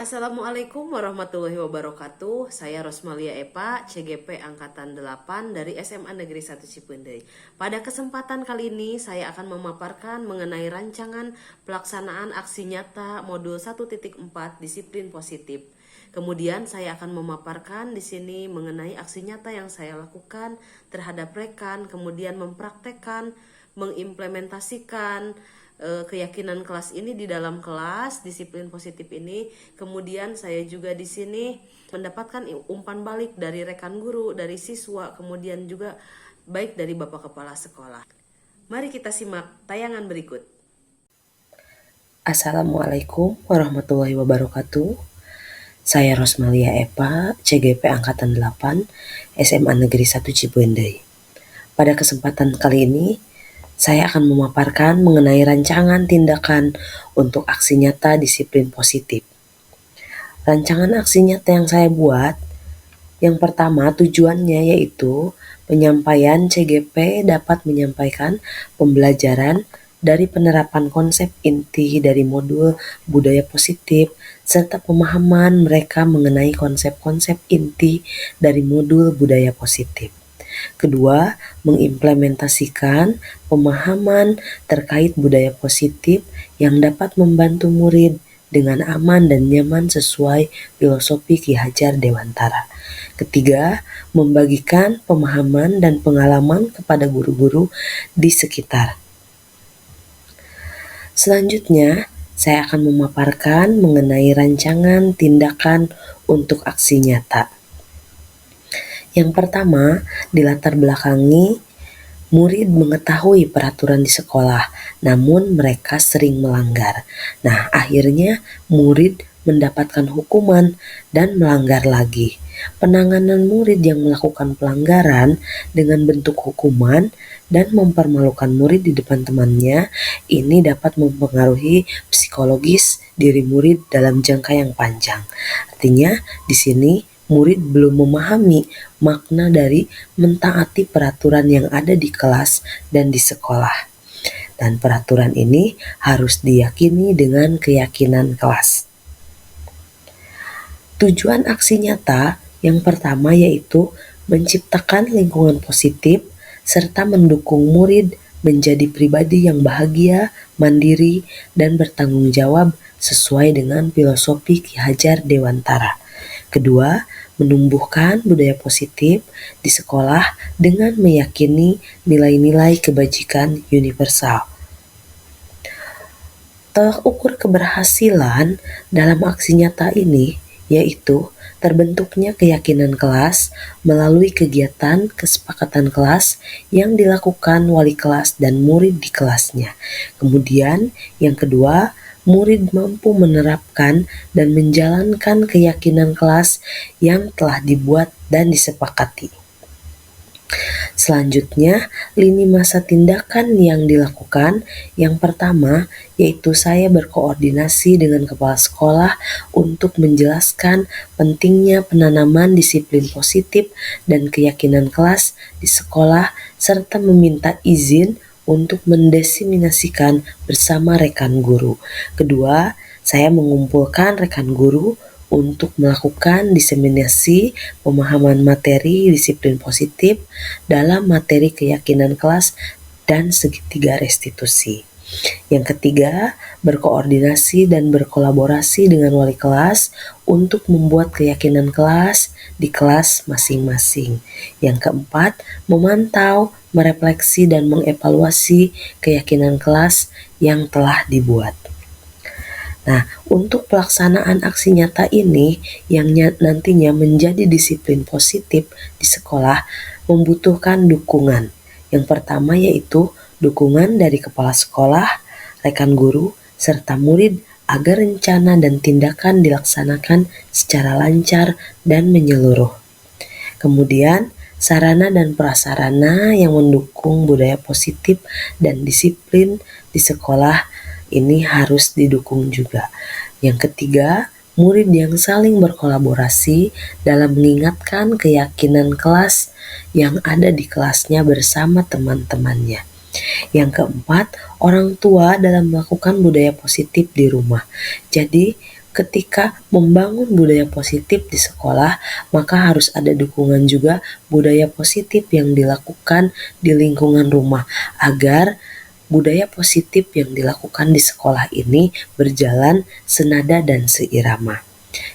Assalamualaikum warahmatullahi wabarakatuh. Saya Rosmalia Epa, CGP Angkatan 8 dari SMA Negeri 1 Cipeundeuy. Pada kesempatan kali ini saya akan memaparkan mengenai rancangan pelaksanaan aksi nyata modul 1.4 disiplin positif. Kemudian saya akan memaparkan di sini mengenai aksi nyata yang saya lakukan terhadap rekan, kemudian mempraktekkan, mengimplementasikan keyakinan kelas ini di dalam kelas disiplin positif ini. Kemudian saya juga di sini mendapatkan umpan balik dari rekan guru, dari siswa, kemudian juga baik dari Bapak Kepala Sekolah. Mari kita simak tayangan berikut. Assalamualaikum warahmatullahi wabarakatuh. Saya Rosmalia Epa, CGP Angkatan 8, SMA Negeri 1 Cipeundeuy. Pada kesempatan kali ini, saya akan memaparkan mengenai rancangan tindakan untuk aksi nyata disiplin positif. Rancangan aksi nyata yang saya buat, yang pertama tujuannya yaitu penyampaian CGP dapat menyampaikan pembelajaran dari penerapan konsep inti dari modul budaya positif serta pemahaman mereka mengenai konsep-konsep inti dari modul budaya positif. Kedua, mengimplementasikan pemahaman terkait budaya positif yang dapat membantu murid dengan aman dan nyaman sesuai filosofi Ki Hajar Dewantara. Ketiga, membagikan pemahaman dan pengalaman kepada guru-guru di sekitar. Selanjutnya, saya akan memaparkan mengenai rancangan tindakan untuk aksi nyata. Yang pertama, dilatar belakangi murid mengetahui peraturan di sekolah, namun mereka sering melanggar. Nah, akhirnya murid mendapatkan hukuman dan melanggar lagi. Penanganan murid yang melakukan pelanggaran dengan bentuk hukuman dan mempermalukan murid di depan temannya ini dapat mempengaruhi psikologis diri murid dalam jangka yang panjang. Artinya, di sini murid belum memahami makna dari mentaati peraturan yang ada di kelas dan di sekolah. Dan peraturan ini harus diyakini dengan keyakinan kelas. Tujuan aksi nyata yang pertama yaitu menciptakan lingkungan positif serta mendukung murid menjadi pribadi yang bahagia, mandiri, dan bertanggung jawab sesuai dengan filosofi Ki Hajar Dewantara. Kedua, menumbuhkan budaya positif di sekolah dengan meyakini nilai-nilai kebajikan universal. Tolak ukur keberhasilan dalam aksi nyata ini yaitu terbentuknya keyakinan kelas melalui kegiatan kesepakatan kelas yang dilakukan wali kelas dan murid di kelasnya. Kemudian yang kedua, murid mampu menerapkan dan menjalankan keyakinan kelas yang telah dibuat dan disepakati. Selanjutnya, lini masa tindakan yang dilakukan yang pertama yaitu saya berkoordinasi dengan kepala sekolah untuk menjelaskan pentingnya penanaman disiplin positif dan keyakinan kelas di sekolah serta meminta izin untuk mendiseminasikan bersama rekan guru. Kedua, saya mengumpulkan rekan guru untuk melakukan diseminasi pemahaman materi disiplin positif dalam materi keyakinan kelas dan segitiga restitusi. Yang ketiga, berkoordinasi dan berkolaborasi dengan wali kelas untuk membuat keyakinan kelas di kelas masing-masing. Yang keempat, memantau, merefleksi, dan mengevaluasi keyakinan kelas yang telah dibuat. Nah, untuk pelaksanaan aksi nyata ini yang nantinya menjadi disiplin positif di sekolah membutuhkan dukungan. Yang pertama yaitu dukungan dari kepala sekolah, rekan guru, serta murid agar rencana dan tindakan dilaksanakan secara lancar dan menyeluruh. Kemudian, sarana dan prasarana yang mendukung budaya positif dan disiplin di sekolah ini harus didukung juga. Yang ketiga, murid yang saling berkolaborasi dalam mengingatkan keyakinan kelas yang ada di kelasnya bersama teman-temannya. Yang keempat, orang tua dalam melakukan budaya positif di rumah. Jadi, ketika membangun budaya positif di sekolah, maka harus ada dukungan juga budaya positif yang dilakukan di lingkungan rumah agar budaya positif yang dilakukan di sekolah ini berjalan senada dan seirama.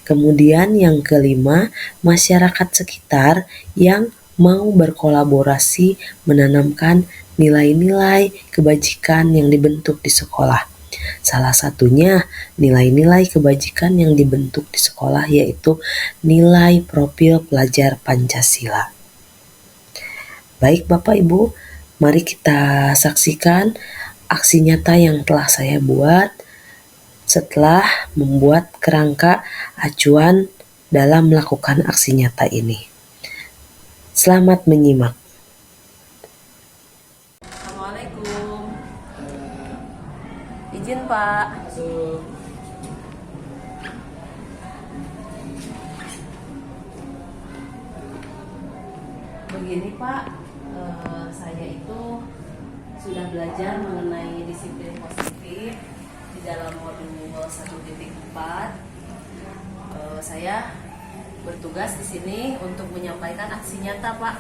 Kemudian yang kelima, masyarakat sekitar yang mau berkolaborasi menanamkan nilai-nilai kebajikan yang dibentuk di sekolah. Salah satunya nilai-nilai kebajikan yang dibentuk di sekolah yaitu nilai profil pelajar Pancasila. Baik Bapak Ibu, mari kita saksikan aksi nyata yang telah saya buat setelah membuat kerangka acuan dalam melakukan aksi nyata ini. Selamat menyimak. Assalamualaikum. Izin Pak. Begini Pak, saya itu sudah belajar mengenai disiplin positif di dalam modul 1.4. Saya bertugas di sini untuk menyampaikan aksi nyata Pak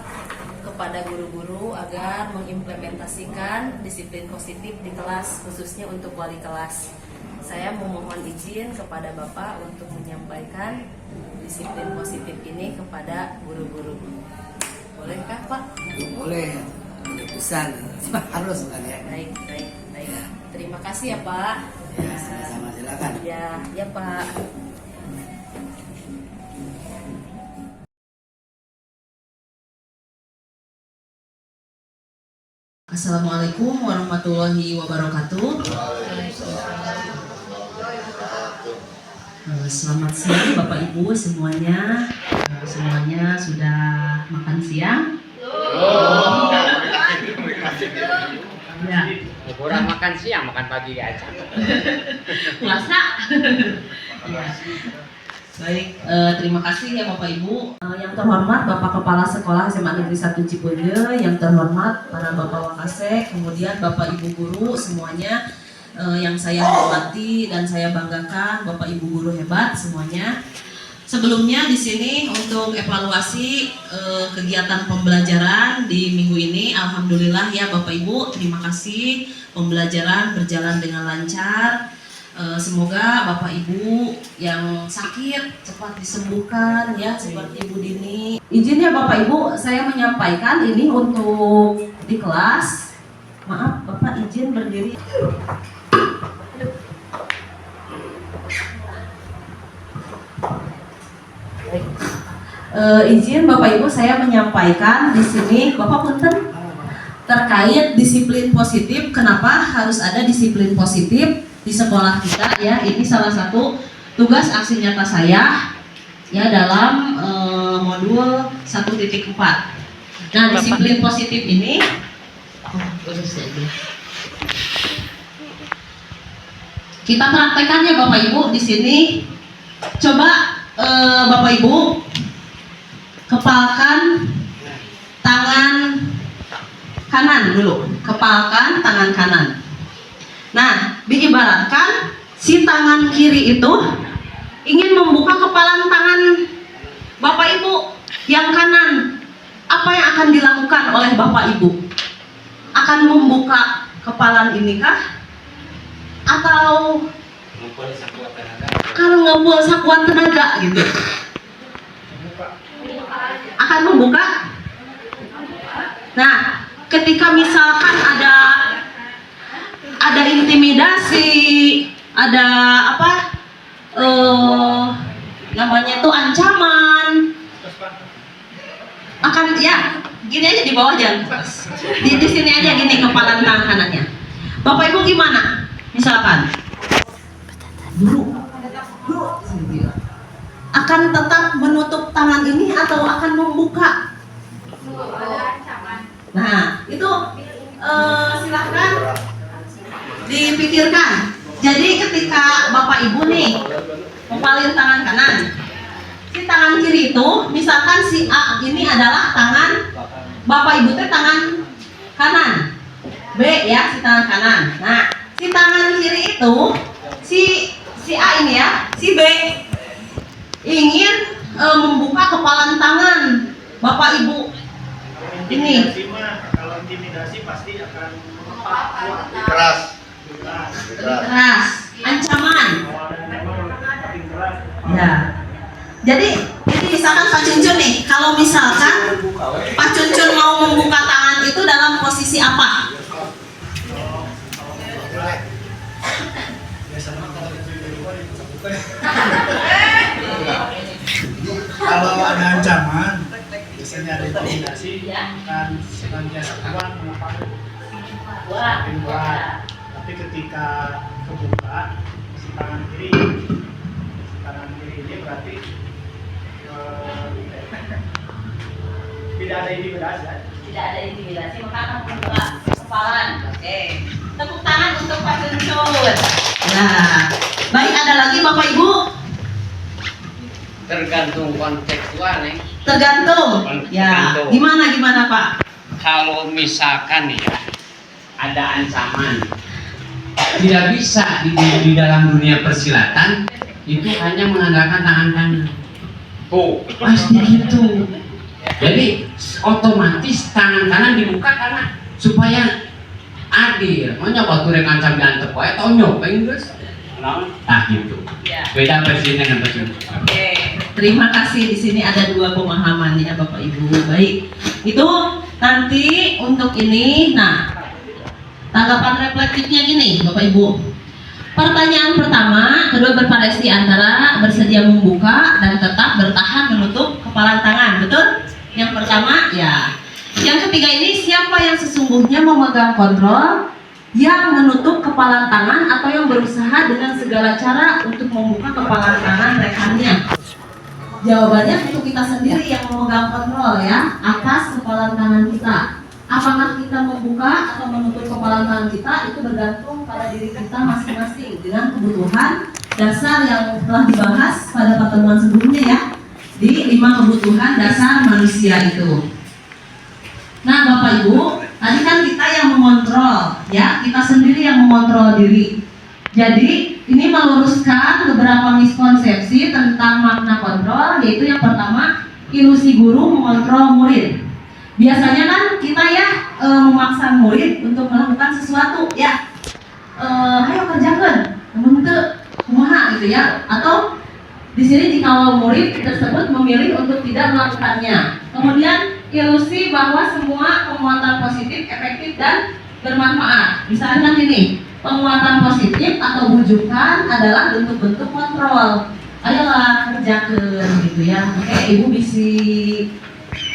kepada guru-guru agar mengimplementasikan disiplin positif di kelas, khususnya untuk wali kelas. Saya memohon izin kepada Bapak untuk menyampaikan disiplin positif ini kepada guru-guru. Bolehkah Pak? Boleh, pesan harus kan ya. Baik. Terima kasih ya Pak. Ya, sama-sama silakan. Ya Pak. Assalamualaikum warahmatullahi wabarakatuh. Selamat siang Bapak Ibu semuanya. Semuanya sudah makan siang? Ya. Kurang makan siang, makan pagi aja. Puasa. Ya. Baik, terima kasih ya Bapak Ibu. Yang terhormat Bapak Kepala Sekolah SMA Negeri 1 Cipeundeui, yang terhormat para Bapak Wakasek, kemudian Bapak Ibu guru semuanya yang saya hormati dan saya banggakan, Bapak Ibu guru hebat semuanya. Sebelumnya di sini untuk evaluasi kegiatan pembelajaran di minggu ini, alhamdulillah ya Bapak Ibu, terima kasih pembelajaran berjalan dengan lancar. Semoga Bapak Ibu yang sakit cepat disembuhkan ya, seperti Ibu Dini. Izin ya Bapak Ibu, saya menyampaikan ini untuk di kelas. Maaf Bapak, izin berdiri. Baik. Izin Bapak Ibu, saya menyampaikan di sini Bapak punten terkait disiplin positif. Kenapa harus ada disiplin positif di sekolah kita ya? Ini salah satu tugas aksi nyata saya ya dalam modul 1.4. Nah, disiplin positif ini kita praktekkan ya Bapak Ibu di sini. Coba Bapak Ibu kepalkan tangan kanan dulu, kepalkan tangan kanan. Nah, diibaratkan si tangan kiri itu ingin membuka kepalan tangan Bapak Ibu yang kanan. Apa yang akan dilakukan oleh Bapak Ibu? Akan membuka kepalan ini kah? Atau kalau ngebul sakuan tenaga gitu? Akan membuka? Nah, ketika misalkan ada intimidasi, ada apa namanya itu ancaman, akan ya gini aja di bawah aja, di sini aja gini kepala tangan kanannya. Bapak Ibu gimana? Misalkan dulu akan tetap menutup tangan ini atau akan membuka? Nah itu silahkan dipikirkan. Jadi ketika Bapak Ibu nih ngepalin tangan kanan, si tangan kiri itu misalkan si A ini adalah tangan Bapak Ibu teh tangan kanan, B ya si tangan kanan. Nah si tangan kiri itu si A ini ya, Si B ingin membuka kepalan tangan Bapak Ibu. Ini Kalau intimidasi pasti akan Keras. keras, ancaman. Ya. Jadi ini misalkan Pak Cuncun nih, kalau misalkan Pak Cuncun mau membuka tangan itu dalam posisi apa? Kalau ada ancaman, biasanya ada intimidasi, akan senantiasa kuat menepati makin kuat. Tapi ketika kebuka, si tangan kiri ini berarti tidak ada intimidasi. Tidak ada intimidasi, maka akan membuka kepalan. Oke. Tepuk tangan untuk Pak Cuncun. Nah, baik, ada lagi Bapak Ibu? Tergantung kontekstual nih. Tergantung. Ya, Tergantung. gimana Pak? Kalau misalkan ya ada ancaman, tidak bisa di dalam dunia persilatan itu hanya mengandalkan tangan kanan. Tuh, pasti gitu. Jadi otomatis tangan kanan dibuka karena supaya adil. Makanya waktu rek ancam diantep wae tau nyopeng geus. Nah gitu. Beda presiden dan presiden. Oke, terima kasih. Di sini ada dua pemahaman ya Bapak Ibu. Baik, itu nanti untuk ini. Nah, tanggapan reflektifnya gini Bapak Ibu. Pertanyaan pertama, kedua bervariasi antara bersedia membuka dan tetap bertahan menutup kepalan tangan, betul? Yang pertama, ya. Yang ketiga ini, siapa yang sesungguhnya memegang kontrol, yang menutup kepalan tangan atau yang berusaha dengan segala cara untuk membuka kepalan tangan rekannya? Jawabannya untuk kita sendiri yang memegang kontrol ya atas kepalan tangan kita. Apakah kita membuka atau menutup kepalan tangan kita itu bergantung pada diri kita masing-masing dengan kebutuhan dasar yang telah dibahas pada pertemuan sebelumnya ya, di 5 kebutuhan dasar manusia itu. Nah Bapak Ibu, tadi kan kita yang mengontrol ya, kita sendiri yang mengontrol diri. Jadi ini meluruskan beberapa miskonsepsi tentang makna kontrol, yaitu yang pertama, ilusi guru mengontrol murid. Biasanya kan kita ya memaksa murid untuk melakukan sesuatu ya, ayo kerjakan, namun itu kumaha gitu ya. Atau di sini jika murid tersebut memilih untuk tidak melakukannya. Kemudian ilusi bahwa semua penguatan positif efektif dan bermanfaat. Misalnya gini, penguatan positif atau bujukan adalah bentuk-bentuk kontrol. Ayolah kerjakan gitu ya. Oke, ibu bisi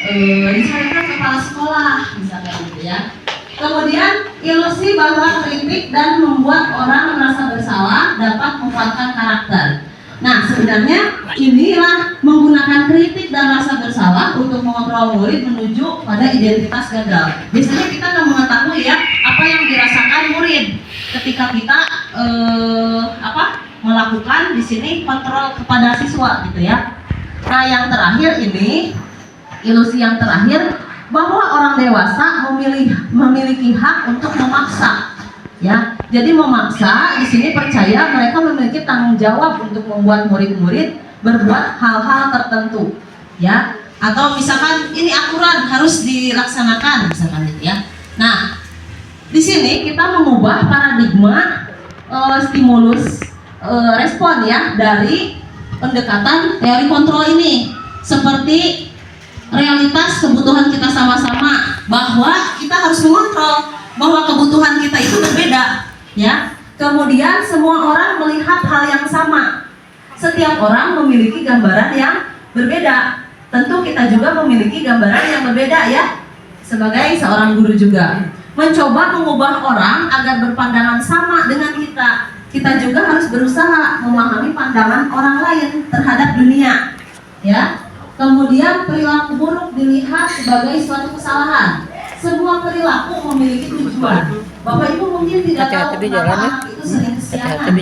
misalkan kepala sekolah misalnya gitu ya. Kemudian ilusi bahwa kritik dan membuat orang merasa bersalah dapat menguatkan karakter. Nah sebenarnya inilah menggunakan kritik dan rasa bersalah untuk mengontrol murid menuju pada identitas gagal. Biasanya kita nggak mengetahui ya apa yang dirasakan murid ketika kita melakukan di sini kontrol kepada siswa gitu ya. Nah yang terakhir ini, ilusi yang terakhir, bahwa orang dewasa memiliki hak untuk memaksa, ya. Jadi memaksa di sini percaya mereka memiliki tanggung jawab untuk membuat murid-murid berbuat hal-hal tertentu, ya. Atau misalkan ini aturan harus dilaksanakan, misalkan gitu ya. Nah, di sini kita mengubah paradigma stimulus respon ya dari pendekatan teori kontrol ini, seperti realitas kebutuhan kita sama-sama, bahwa kita harus mengontrol bahwa kebutuhan kita itu berbeda ya. Kemudian semua orang melihat hal yang sama, setiap orang memiliki gambaran yang berbeda. Tentu kita juga memiliki gambaran yang berbeda ya, sebagai seorang guru juga mencoba mengubah orang agar berpandangan sama dengan kita. Kita juga harus berusaha memahami pandangan orang lain terhadap dunia ya. Kemudian perilaku buruk dilihat sebagai suatu kesalahan. Semua perilaku memiliki tujuan. Bapak Ibu mungkin tidak tahu kenapa anak itu sering kesiangan.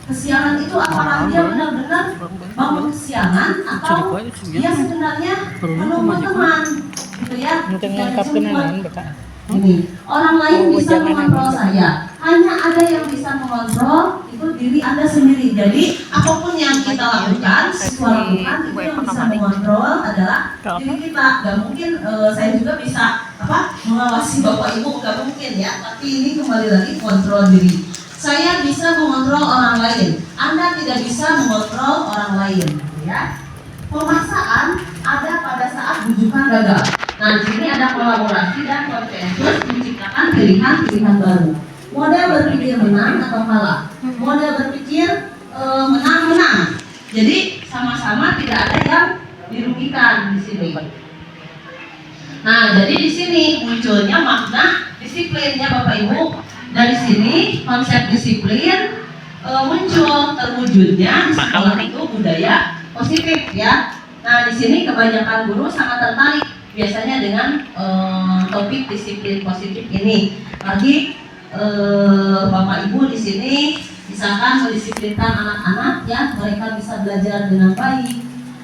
Kesiangan itu apakah dia benar-benar bangun kesiangan atau dia sebenarnya menunggu teman, gitu ya? Ini orang lain bisa mengontrol saya. Hanya ada yang bisa mengontrol itu itu diri Anda sendiri. Jadi apapun yang kita lakukan, siswa lakukan, itu yang bisa mengontrol adalah diri kita. Gak mungkin saya juga bisa mengawasi Bapak Ibu, gak mungkin ya. Tapi ini kembali lagi kontrol diri. Saya bisa mengontrol orang lain, Anda tidak bisa mengontrol orang lain, ya. Pemaksaan ada pada saat bujukan gagal. Nah, di sini ada kolaborasi dan konsensus menciptakan pilihan-pilihan baru. Model berpikir menang atau kalah. Model berpikir menang-menang. Jadi sama-sama tidak ada yang dirugikan di sini. Nah, jadi di sini munculnya makna disiplinnya Bapak Ibu. Dari sini konsep disiplin muncul, terwujudnya di sekolah itu budaya positif ya. Nah, di sini kebanyakan guru sangat tertarik biasanya dengan topik disiplin positif ini. Lagi Bapak Ibu di sini misalkan mendisiplinkan anak-anak ya, mereka bisa belajar dengan baik.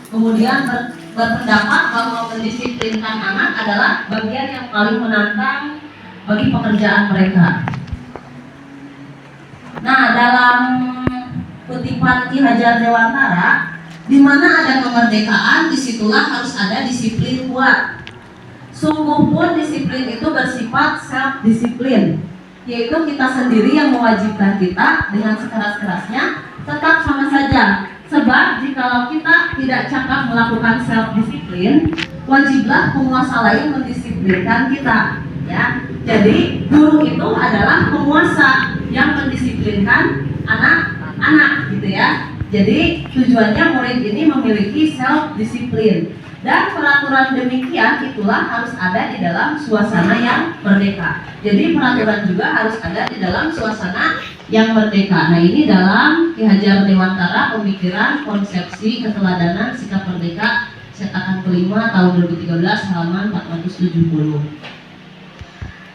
Kemudian berpendapat bahwa mendisiplinkan anak adalah bagian yang paling menantang bagi pekerjaan mereka. Nah, dalam kutipan Ki Hajar Dewantara, di mana ada kemerdekaan, disitulah harus ada disiplin kuat. Sungguh pun disiplin itu bersifat self-disiplin, yaitu kita sendiri yang mewajibkan kita dengan sekeras-kerasnya tetap sama saja. Sebab jikalau kita tidak cakap melakukan self-disiplin, wajiblah penguasa lain mendisiplinkan kita. Ya, jadi guru itu adalah penguasa yang mendisiplinkan anak-anak, gitu ya. Jadi tujuannya murid ini memiliki self-disiplin. Dan peraturan demikian itulah harus ada di dalam suasana yang merdeka. Jadi peraturan juga harus ada di dalam suasana yang merdeka. Nah, ini dalam Ki Hajar Dewantara, Pemikiran Konsepsi Keteladanan Sikap Merdeka, cetakan kelima tahun 2013 halaman 470.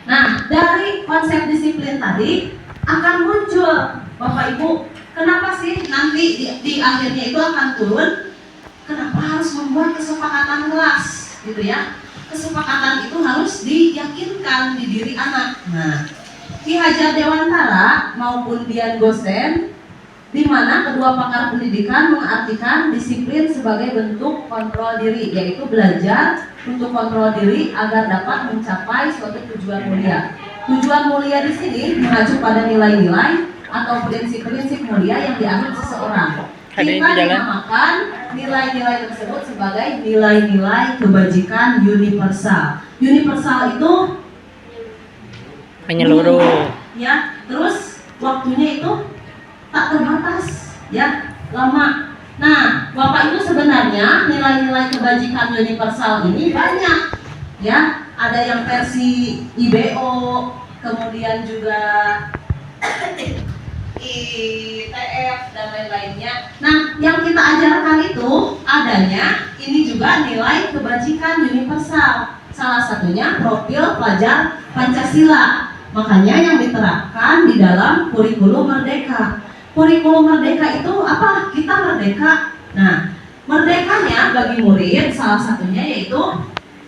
Nah, dari konsep disiplin tadi akan muncul Bapak Ibu, kenapa sih nanti di akhirnya itu akan turun? Kenapa harus membuat kesepakatan kelas, gitu ya? Kesepakatan itu harus diyakinkan di diri anak. Nah, Ki Hajar Dewantara maupun Dian Gosen, di mana kedua pakar pendidikan mengartikan disiplin sebagai bentuk kontrol diri, yaitu belajar untuk kontrol diri agar dapat mencapai suatu tujuan mulia. Tujuan mulia di sini mengacu pada nilai-nilai atau prinsip-prinsip mulia yang dianut seseorang. Kita dinamakan nilai-nilai tersebut sebagai nilai-nilai kebajikan universal. Universal itu menyeluruh. Ya, terus waktunya itu tak terbatas, ya, lama. Nah, Bapak Ibu sebenarnya nilai-nilai kebajikan universal ini banyak, ya. Ada yang versi IBO, kemudian juga ITF dan lain-lainnya. Nah, yang kita ajarkan itu adanya ini juga nilai kebajikan universal. Salah satunya profil pelajar Pancasila. Makanya yang diterapkan di dalam kurikulum Merdeka. Kurikulum Merdeka itu apa? Kita merdeka. Nah, merdekanya bagi murid salah satunya yaitu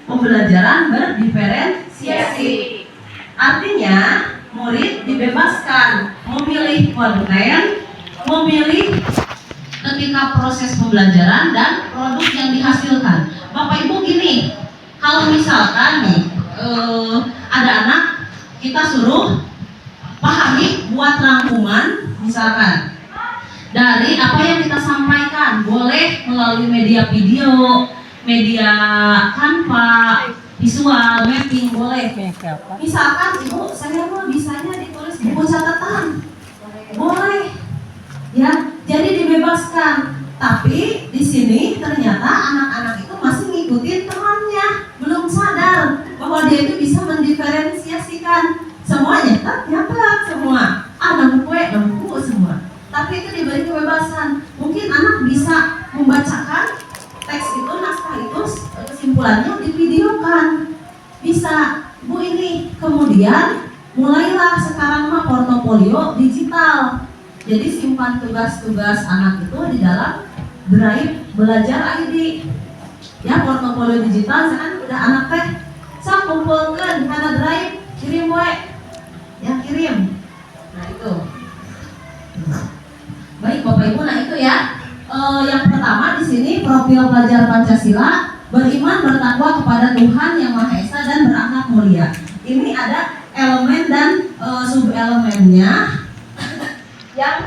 pembelajaran berdiferensiasi. Artinya murid dibebaskan memilih konten, memilih ketika proses pembelajaran dan produk yang dihasilkan. Bapak Ibu gini, kalau misalkan nih ada anak kita suruh pahami, buat rangkuman misalkan dari apa yang kita sampaikan, boleh melalui media video, media Canva, visual, mapping, boleh. Misalkan Ibu, saya mau bisanya ditulis buku catatan, boleh, ya. Jadi dibebaskan. Tapi di sini ternyata anak-anak itu masih ngikutin temannya, belum sadar bahwa dia itu bisa mendiferensiasikan semuanya, nyata semua, nemu buku semua. Tapi itu diberi kebebasan. Mungkin anak bisa membacakan teks itu, naskah itu, kesimpulannya divideokan, bisa. Bu ini kemudian mulailah sekarang mah portofolio digital. Jadi simpan tugas-tugas anak itu di dalam drive belajar ID. Ya, portofolio digital sekarang udah anak teh sok kumpulkan karena drive, kirim we. Ya, kirim. Nah, itu. Baik Bapak Ibu, nah itu ya. Yang pertama di sini profil pelajar Pancasila, beriman bertakwa kepada Tuhan Yang Maha Esa dan berakhlak mulia. Ini ada elemen dan sub-elemennya yang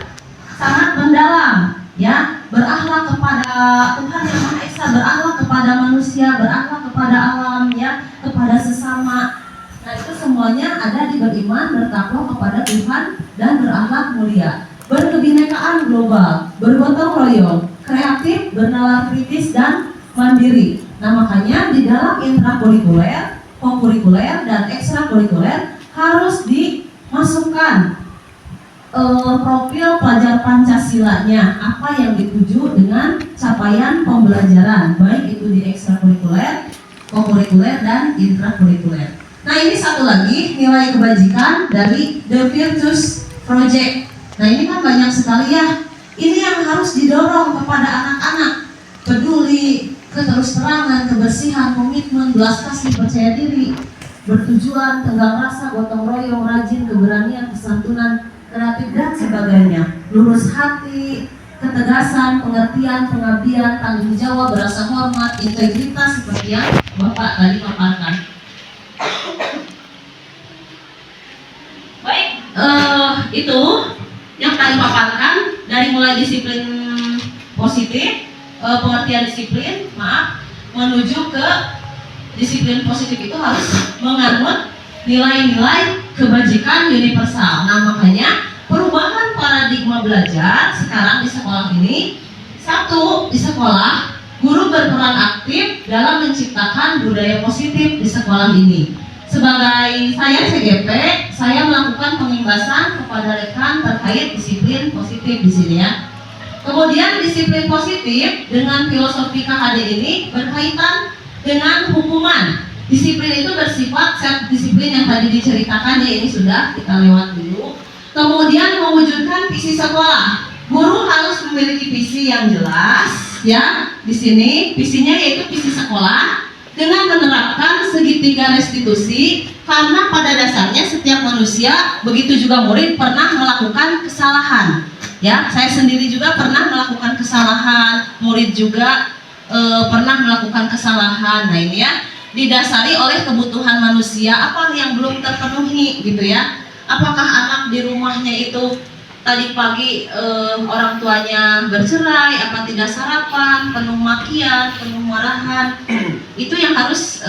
sangat mendalam, ya. Berakhlak kepada Tuhan Yang Maha Esa, berakhlak kepada manusia, berakhlak kepada alam, ya, kepada sesama. Nah itu semuanya ada di beriman bertakwa kepada Tuhan dan berakhlak mulia. Berkebinekaan global, bergotong royong, kreatif, bernalar kritis dan mandiri. Nah makanya di dalam intrakurikuler, kokurikuler dan ekstrakurikuler harus dimasukkan profil pelajar Pancasilanya, apa yang dituju dengan capaian pembelajaran, baik itu di ekstrakurikuler, kokurikuler dan intrakurikuler. Nah ini satu lagi nilai kebajikan dari The Virtues Project. Nah ini kan banyak sekali ya. Ini yang harus didorong kepada anak-anak. Peduli, keterus-terangan, kebersihan, komitmen, belas kasih, percaya diri, bertujuan, tenggang rasa, gotong royong, rajin, keberanian, kesantunan, kreatif dan sebagainya. Lurus hati, ketegasan, pengertian, pengabdian, tanggung jawab, rasa hormat, integritas seperti yang Bapak tadi paparkan. Baik, itu yang tadi paparkan dari mulai disiplin positif, pengertian disiplin, menuju ke disiplin positif itu harus menganut nilai-nilai kebajikan universal. Nah makanya perubahan paradigma belajar sekarang di sekolah ini, satu, di sekolah guru berperan aktif dalam menciptakan budaya positif di sekolah ini. Sebagai saya CGP, saya melakukan pengimbasan kepada rekan terkait disiplin positif di sini ya. Kemudian disiplin positif dengan filosofi KHD ini berkaitan dengan hukuman. Disiplin itu bersifat self disiplin yang tadi diceritakan ya, ini sudah kita lewat dulu. Kemudian mewujudkan visi sekolah. Guru harus memiliki visi yang jelas ya. Di sini visinya yaitu visi sekolah dengan menerapkan segitiga restitusi, karena pada dasarnya setiap manusia, begitu juga murid, pernah melakukan kesalahan. Ya, saya sendiri juga pernah melakukan kesalahan, murid juga pernah melakukan kesalahan. Nah ini ya, didasari oleh kebutuhan manusia apa yang belum terpenuhi gitu ya. Apakah anak di rumahnya itu tadi pagi orang tuanya bercerai, apa tidak sarapan, penuh makian, penuh marahan. Itu yang harus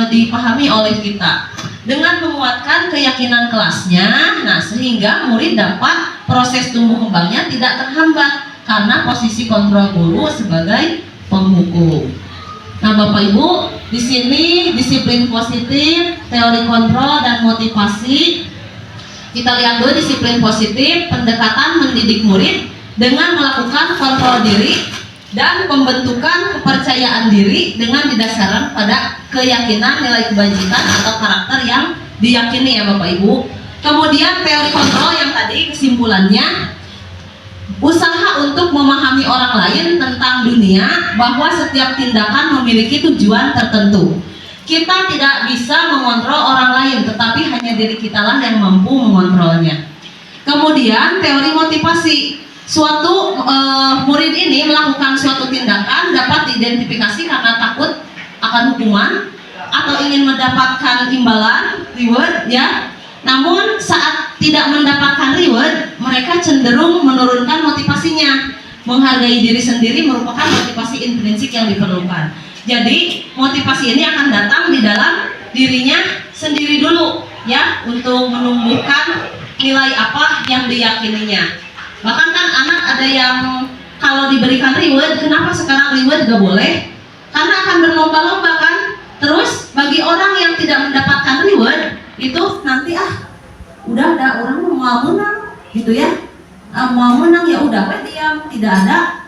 dipahami oleh kita. Dengan menguatkan keyakinan kelasnya, nah sehingga murid dapat proses tumbuh kembangnya tidak terhambat karena posisi kontrol guru sebagai penghukum. Nah Bapak Ibu, di sini disiplin positif, teori kontrol dan motivasi. Kita lihat dulu disiplin positif, pendekatan mendidik murid dengan melakukan kontrol diri dan pembentukan kepercayaan diri dengan didasarkan pada keyakinan nilai kebajikan atau karakter yang diyakini ya Bapak Ibu. Kemudian teori kontrol yang tadi kesimpulannya, usaha untuk memahami orang lain tentang dunia bahwa setiap tindakan memiliki tujuan tertentu. Kita tidak bisa mengontrol orang lain, tetapi hanya diri kita lah yang mampu mengontrolnya. Kemudian teori motivasi, suatu murid ini melakukan suatu tindakan dapat diidentifikasi karena takut akan hukuman atau ingin mendapatkan imbalan, reward ya. Namun saat tidak mendapatkan reward, mereka cenderung menurunkan motivasinya. Menghargai diri sendiri merupakan motivasi intrinsik yang diperlukan. Jadi motivasi ini akan datang di dalam dirinya sendiri dulu ya, untuk menumbuhkan nilai apa yang diyakininya. Bahkan kan anak ada yang kalau diberikan reward, kenapa sekarang reward gak boleh? Karena akan berlomba-lomba kan. Terus bagi orang yang tidak mendapatkan reward, itu nanti udah ada orang mau menang gitu ya, mau menang ya udah diam, tidak ada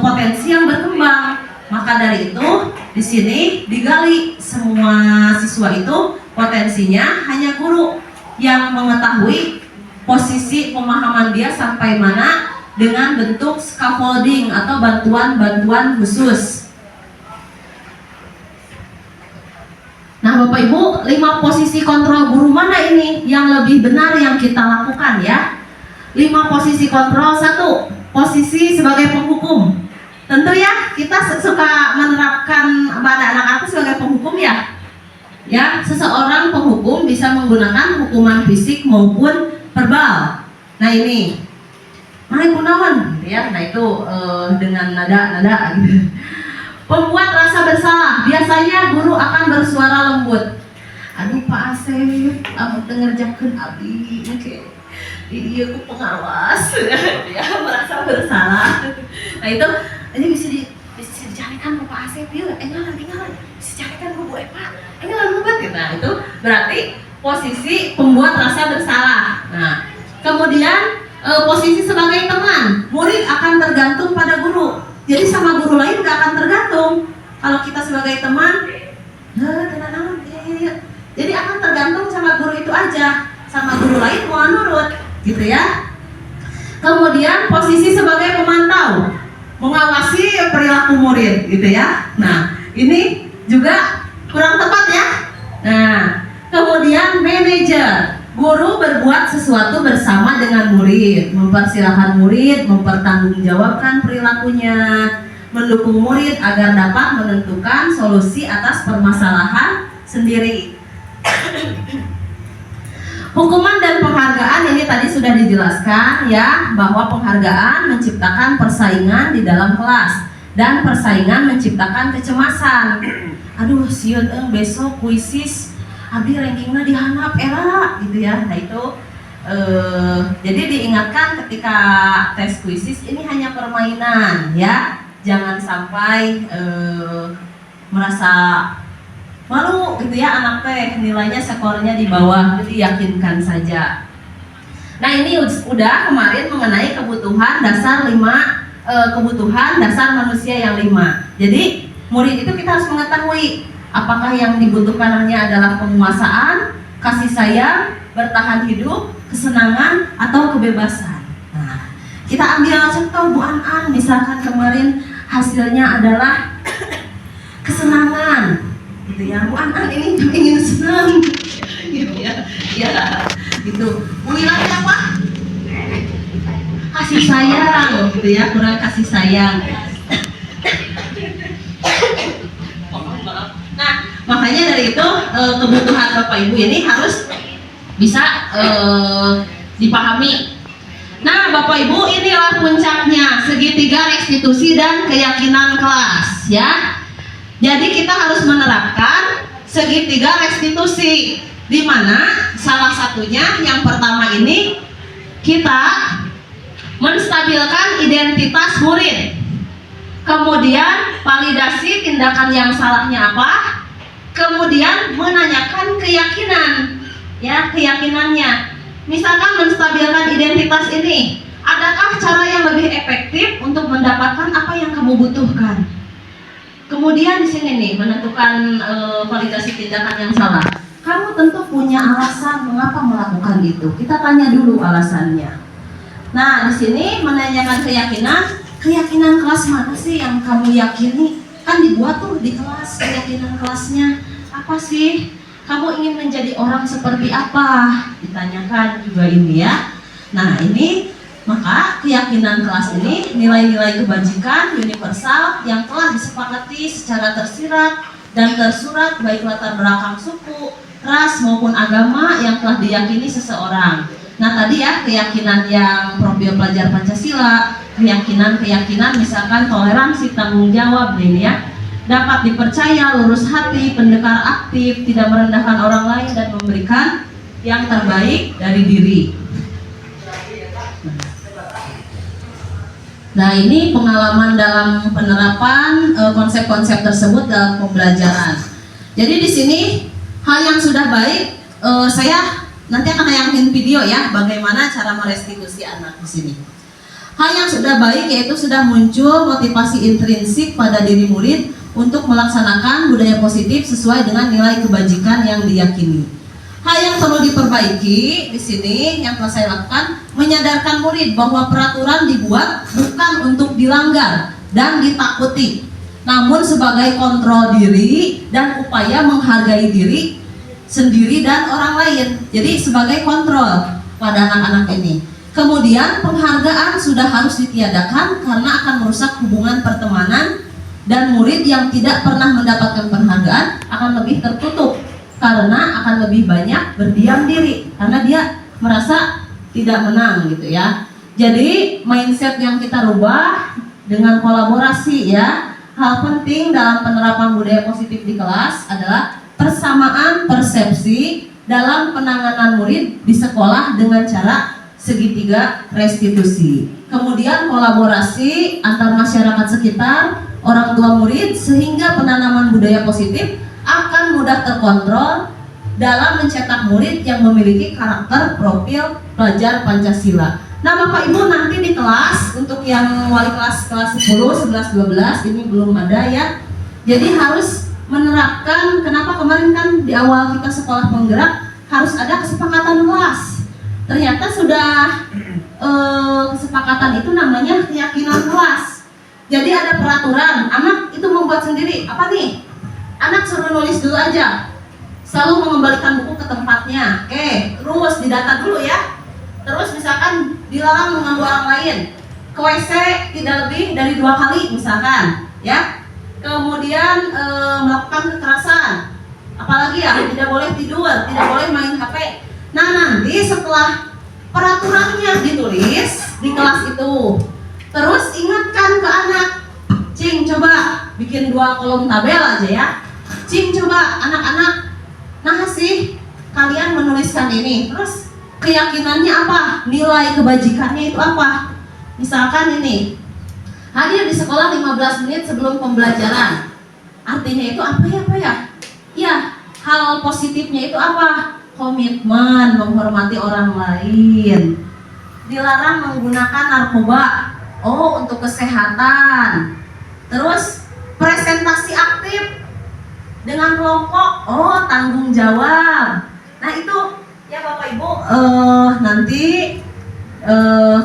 potensi yang berkembang. Maka dari itu di sini digali semua siswa itu potensinya, hanya guru yang mengetahui posisi pemahaman dia sampai mana dengan bentuk scaffolding atau bantuan-bantuan khusus. Nah Bapak Ibu, 5 posisi kontrol guru mana ini yang lebih benar yang kita lakukan ya? 5 posisi kontrol. 1, posisi sebagai penghukum. Tentu ya, kita suka menerapkan pada anak-anak sebagai penghukum ya. Ya, seseorang penghukum bisa menggunakan hukuman fisik maupun verbal. Nah ini, mari kunaon, gitu ya. Nah itu dengan nada gitu. Pembuat rasa bersalah, biasanya guru akan bersuara lembut. Aduh Pak Asep, kamu dengerjakeun abdi, oke. Iya, aku pengawas. Dia merasa bersalah. Nah itu, ini bisa dicarikan ke Pak Asep ya. Ngaran, bisa dicarikan ke Bu Epa. Ngaran gitu. Nah itu berarti posisi pembuat rasa bersalah. Nah kemudian posisi sebagai teman, murid akan tergantung pada guru. Jadi sama guru lain gak akan tergantung. Kalau kita sebagai teman, jadi akan tergantung sama guru itu aja. Sama guru lain mau nurut, gitu ya. Kemudian posisi sebagai pemantau, mengawasi perilaku murid, gitu ya. Nah, ini juga kurang tepat ya. Nah, kemudian manajer, guru berbuat sesuatu bersama dengan murid, mempersilahkan murid mempertanggungjawabkan perilakunya, mendukung murid agar dapat menentukan solusi atas permasalahan sendiri. Hukuman dan penghargaan ini tadi sudah dijelaskan ya, bahwa penghargaan menciptakan persaingan di dalam kelas dan persaingan menciptakan kecemasan. Aduh, sieun besok kuisis abdi rankingnya dihanap era gitu ya. Nah itu jadi diingatkan ketika tes kuisis ini hanya permainan ya, jangan sampai merasa malu gitu ya anak teh nilainya skornya di bawah, jadi yakinkan saja. Nah ini udah kemarin mengenai kebutuhan dasar kebutuhan dasar manusia yang 5. Jadi murid itu kita harus mengetahui apakah yang dibutuhkan hanya adalah penguasaan, kasih sayang, bertahan hidup, kesenangan, atau kebebasan. Nah, kita ambil contoh Bu An, misalkan kemarin hasilnya adalah kesenangan, gitu ya. Bu An ini ingin senang, gitu ya. Ya, gitu. Nilainya apa? Kasih sayang, gitu ya. Kurang kasih sayang. Nah, makanya dari itu kebutuhan Bapak Ibu ini harus bisa dipahami. Nah, Bapak Ibu, inilah puncaknya segitiga restitusi dan keyakinan kelas ya. Jadi kita harus menerapkan segitiga restitusi, di mana salah satunya yang pertama ini kita menstabilkan identitas murid. Kemudian validasi tindakan yang salahnya apa, kemudian menanyakan keyakinan, ya keyakinannya. Misalkan menstabilkan identitas ini, adakah cara yang lebih efektif untuk mendapatkan apa yang kamu butuhkan? Kemudian di sini nih menentukan validasi tindakan yang salah. Kamu tentu punya alasan mengapa melakukan itu. Kita tanya dulu alasannya. Nah di sini menanyakan keyakinan kelas mana sih yang kamu yakini? Kan dibuat tuh di kelas keyakinan kelasnya apa sih? Kamu ingin menjadi orang seperti apa? Ditanyakan juga ini ya. Nah ini maka keyakinan kelas ini nilai-nilai kebajikan universal yang telah disepakati secara tersirat dan tersurat baik latar belakang suku, ras maupun agama yang telah diyakini seseorang. Nah tadi ya keyakinan yang profil pelajar Pancasila, keyakinan misalkan toleransi, tanggung jawab ini ya, dapat dipercaya, lurus hati, pendekar aktif, tidak merendahkan orang lain dan memberikan yang terbaik dari diri. Nah ini pengalaman dalam penerapan konsep-konsep tersebut dalam pembelajaran. Jadi di sini hal yang sudah baik, saya nanti akan nayangin video ya bagaimana cara merestitusi anak di sini. Hal yang sudah baik yaitu sudah muncul motivasi intrinsik pada diri murid untuk melaksanakan budaya positif sesuai dengan nilai kebajikan yang diyakini. Hal yang perlu diperbaiki di sini yang telah saya lakukan, menyadarkan murid bahwa peraturan dibuat bukan untuk dilanggar dan ditakuti, namun sebagai kontrol diri dan upaya menghargai diri sendiri dan orang lain. Jadi sebagai kontrol pada anak-anak ini. Kemudian penghargaan sudah harus ditiadakan karena akan merusak hubungan pertemanan, dan murid yang tidak pernah mendapatkan penghargaan akan lebih tertutup karena akan lebih banyak berdiam diri karena dia merasa tidak menang gitu ya. Jadi mindset yang kita rubah dengan kolaborasi ya. Hal penting dalam penerapan budaya positif di kelas adalah persamaan persepsi dalam penanganan murid di sekolah dengan cara segitiga restitusi. Kemudian kolaborasi antar masyarakat sekitar, orang tua murid, sehingga penanaman budaya positif akan mudah terkontrol dalam mencetak murid yang memiliki karakter profil pelajar Pancasila. Nah Bapak Ibu nanti di kelas, untuk yang wali kelas 10, 11, 12 ini belum ada ya. Jadi harus menerapkan, kenapa kemarin kan di awal kita sekolah penggerak harus ada kesepakatan kelas. Ternyata sudah kesepakatan itu namanya keyakinan kelas. Jadi ada peraturan, anak itu membuat sendiri. Apa nih? Anak suruh nulis dulu aja, selalu mengembalikan buku ke tempatnya. Oke, terus didata dulu ya. Terus misalkan dilarang mengganggu orang lain, ke WC tidak lebih dari 2 kali misalkan ya. Kemudian melakukan kekerasan, apalagi ya, tidak boleh tidur, tidak boleh main HP. Nah nanti setelah peraturannya ditulis di kelas itu, terus ingatkan ke anak, Cing coba bikin 2 kolom tabel aja ya. Cing coba anak-anak, nah sih kalian menuliskan ini, terus keyakinannya apa, nilai kebajikannya itu apa. Misalkan ini, hadir di sekolah 15 menit sebelum pembelajaran, artinya itu apa ya? Ya, hal positifnya itu apa? Komitmen, menghormati orang lain, dilarang menggunakan narkoba, oh untuk kesehatan. Terus presentasi aktif dengan kelompok, oh tanggung jawab. Nah itu ya Bapak Ibu, nanti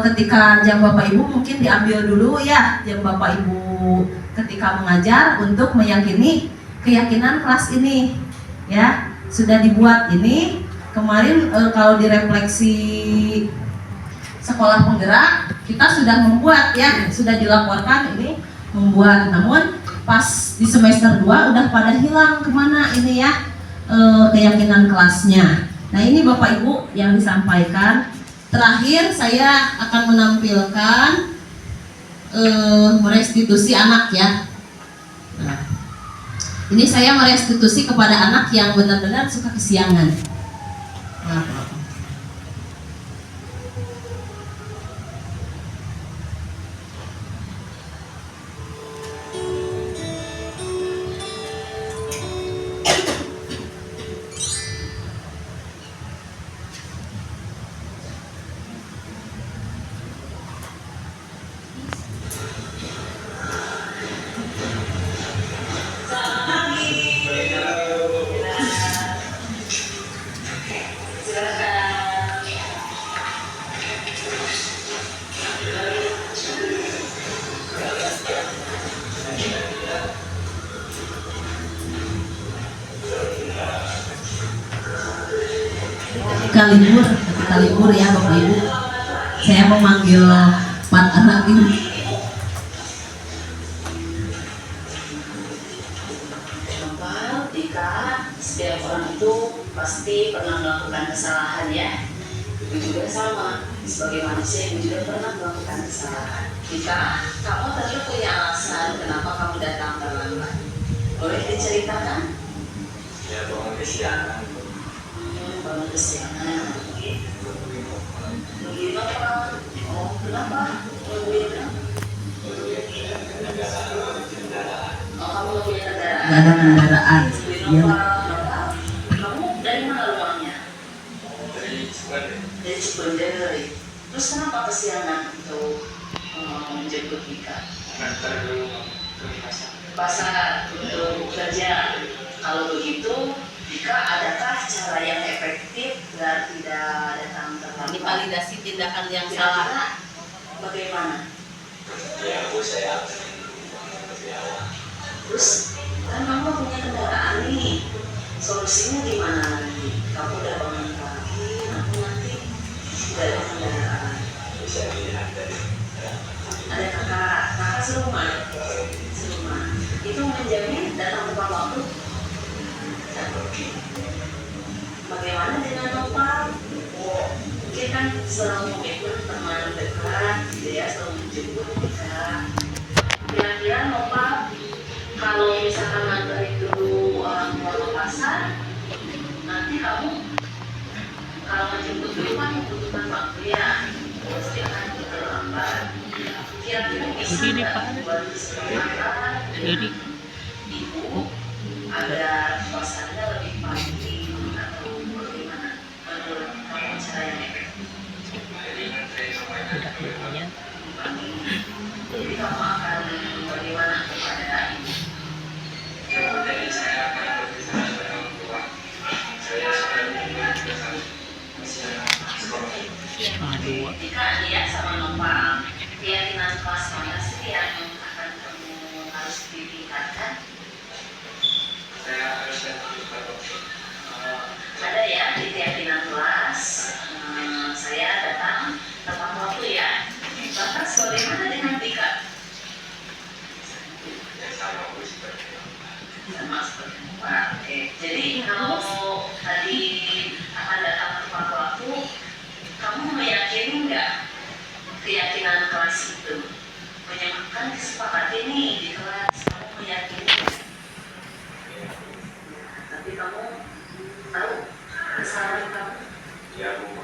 ketika jam Bapak Ibu mungkin diambil dulu ya, jam Bapak Ibu ketika mengajar untuk meyakini keyakinan kelas ini ya. Sudah dibuat ini kemarin, kalau direfleksi sekolah penggerak kita sudah membuat ya, sudah dilaporkan ini membuat, namun pas di semester 2 udah pada hilang kemana ini ya keyakinan kelasnya. Nah ini Bapak Ibu yang disampaikan. Terakhir saya akan menampilkan merestitusi anak ya. Nah, ini saya merestitusi kepada anak yang benar-benar suka kesiangan. Ketika libur ya Bapak Ibu, saya memanggil 4 anak ini. Jika setiap orang itu pasti pernah melakukan kesalahan ya. Ibu juga sama, sebagai manusia ibu juga pernah melakukan kesalahan. Jika kamu tentu punya alasan kenapa kamu datang terlambat, boleh diceritakan? Ya, bangun kesiangan. Bangun kesiangan. Bagaimana? Oh, kenapa? Oh, kamu punya kendaraan? Gak ada kendaraan. Ya. Kamu dari mana rumahnya? Dari Cipunder. Dari Cipunder. Terus kenapa kesiangan untuk menjemput Dika? Ngantar dulu ke pasar. Pasar untuk kerja. Kalau begitu, Dika, adakah cara yang efektif agar tidak datang terlambat? Ini validasi tindakan yang Kira-kira salah. bagaimana? Ya, Bu, saya Terus kan kamu punya kendaraan nih, solusinya gimana nanti? Kamu udah bangun pagi, nanti tidak ada kendaraan. bisa dilihat dari Ada kakak serumah. Itu menjamin datang tepat waktu. Bagaimana dengan Nopal? Mungkin kan selalu komitmen teman dekat, gitu ya, selalu menjemput kita. Kira-kira Nopal, kalau misalkan nganterin dulu orang tua ke pasar, nanti kamu kalau menjemput dulu kan membutuhkan waktu ya, pasti akan terlambat. Kira-kira bisa nggak buat kesempatan dengan ibu agar suasananya lebih pagi atau bagaimana menurut kamu cara yang efektif? Jadi kamu akan bagaimana kepada ibu? jadi saya akan berbicara dengan orang tua. Saya sudah mengingatkan sekolah. Jika dia sama Nopal, keyakinan kelas mana sih yang akan kamu harus ditingkatkan? Saya harus datang Ada ya di keyakinan kelas, saya datang tepat waktu ya. Batas bagaimana dengan Tika? Sama seperti Pak. Oke. Jadi kalau tadi akan datang tepat waktu, kamu meyakini nggak keyakinan kelas itu? Menyamakan kesepakatan ini di kelas, kamu meyakini nggak? Tapi kamu tahu kesalahan kamu. ya Bu.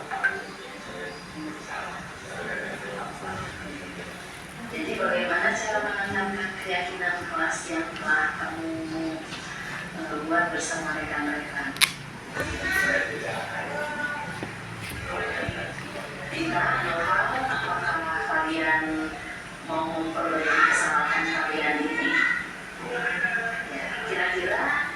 Jadi bagaimana cara menanamkan keyakinan kelas yang telah kamu buat bersama rekan-rekan? Saya tidak akan Tika, Nopal, apakah kalian mau memperbaiki kesalahan kalian ini? Ya, kira-kira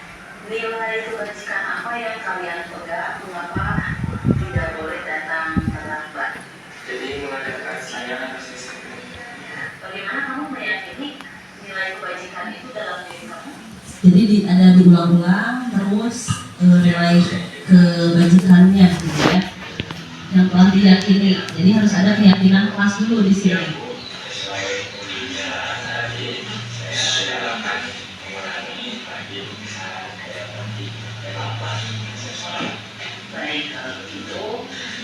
nilai kebajikan apa yang kalian pegang? Mengapa tidak boleh datang terlambat? jadi mengadakan saya Bagaimana kamu meyakini nilai kebajikan itu dalam diri kamu? Jadi ada diulang-ulang terus nilai kebajikannya gitu ya, yang telah diyakini. Jadi harus ada keyakinan kelas dulu di sini. sesuai pembicaraan tadi. Saya akan mengurangi lagi kesalahan saya nanti delapan sesuai. Baik, kalau begitu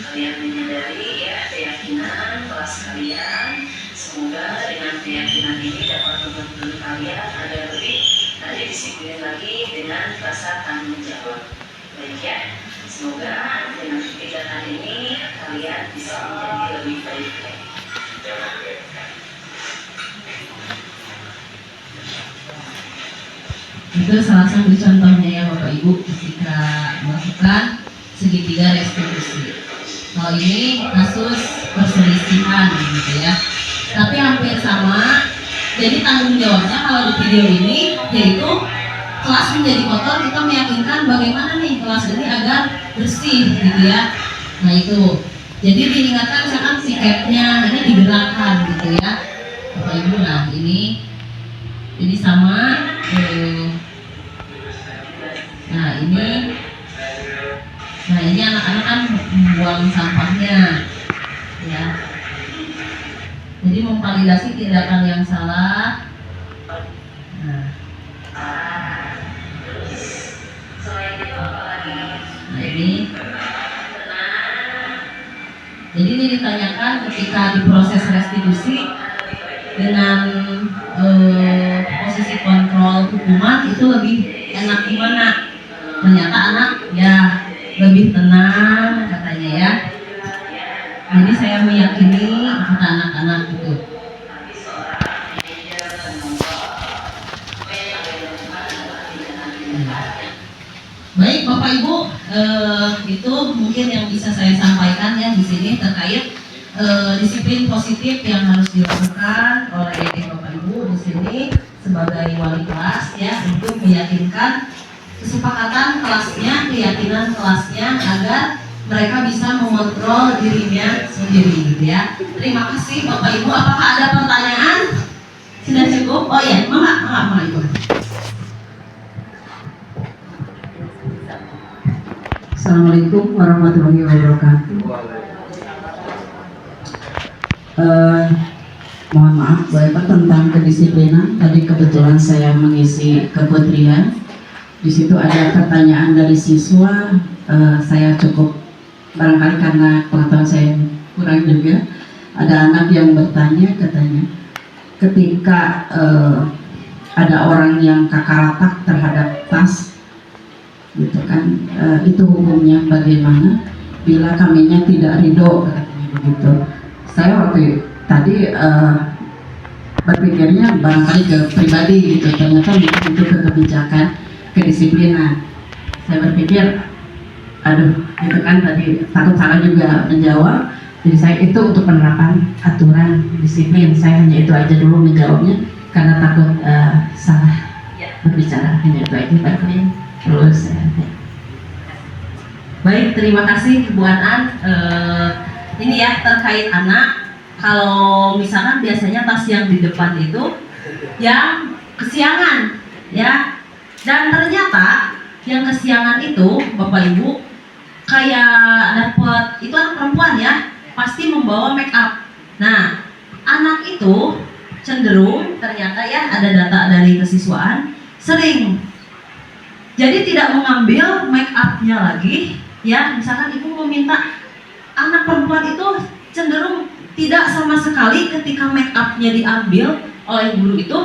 kalian menyadari ya keyakinan kelas kalian. Semoga dengan keyakinan ini dapat membantu kalian agar lebih disiplin lagi dengan rasa tanggung jawab. Baik ya, semoga dengan kegiatan ini kalian bisa menjadi lebih baik. Itu salah satu contohnya ya Bapak Ibu ketika melakukan segitiga restitusi. Kalau ini kasus perselisihan gitu ya. Tapi hampir sama. Jadi tanggung jawabnya kalau di video ini yaitu kelas menjadi kotor, kita meyakinkan bagaimana nih kelas ini agar bersih gitu ya. Nah itu. Jadi diingatkan misalkan tiketnya ini digerakkan gitu ya. Bapak Ibu, nah ini sama. Nah ini anak-anak kan membuang sampahnya ya. Jadi memvalidasi tindakan yang salah. Nah ini. Jadi ini ditanyakan ketika diproses restitusi dengan posisi kontrol hukuman itu lebih enak gimana? Ternyata anak ya lebih tenang katanya ya. Jadi saya meyakini kata anak-anak itu. Baik Bapak Ibu, itu mungkin yang bisa saya sampaikan ya di sini terkait disiplin positif yang harus dilakukan oleh Bapak Ibu di sini sebagai wali kelas ya untuk meyakinkan kesepakatan kelasnya, keyakinan kelasnya agar mereka bisa mengontrol dirinya sendiri gitu ya. Terima kasih Bapak Ibu. Apakah ada pertanyaan? Sudah cukup? Oh ya, mangga Ibu. Assalamualaikum warahmatullahi wabarakatuh. Mohon maaf Bu Eva tentang kedisiplinan. Tadi kebetulan saya mengisi keputrian. Di situ ada pertanyaan dari siswa. Saya cukup barangkali karena pengetahuan saya kurang juga. Ada anak yang bertanya, katanya, ketika ada orang yang kakaratak terhadap tas, gitu kan, itu hukumnya bagaimana? Bila kaminya tidak ridho, katanya begitu. Saya waktu tadi berpikirnya barangkali ke pribadi gitu, ternyata itu ke kebijakan, kedisiplinan. Saya berpikir, aduh, gitu kan, tadi takut salah juga menjawab. Jadi saya itu untuk penerapan aturan disiplin. Saya hanya itu aja dulu menjawabnya karena takut salah berbicara. Hanya itu aja Pak Klien. Terus Baik, terima kasih Bu Anan. Ini ya terkait anak. Kalau misalkan biasanya tas yang di depan itu yang kesiangan, ya. Dan ternyata yang kesiangan itu Bapak Ibu kayak dapat, itu anak perempuan ya, pasti membawa make up. Nah, anak itu cenderung ternyata ya, ada data dari kesiswaan, sering jadi tidak mengambil make upnya lagi. Ya, misalkan ibu meminta, anak perempuan itu cenderung tidak sama sekali ketika make upnya diambil oleh guru itu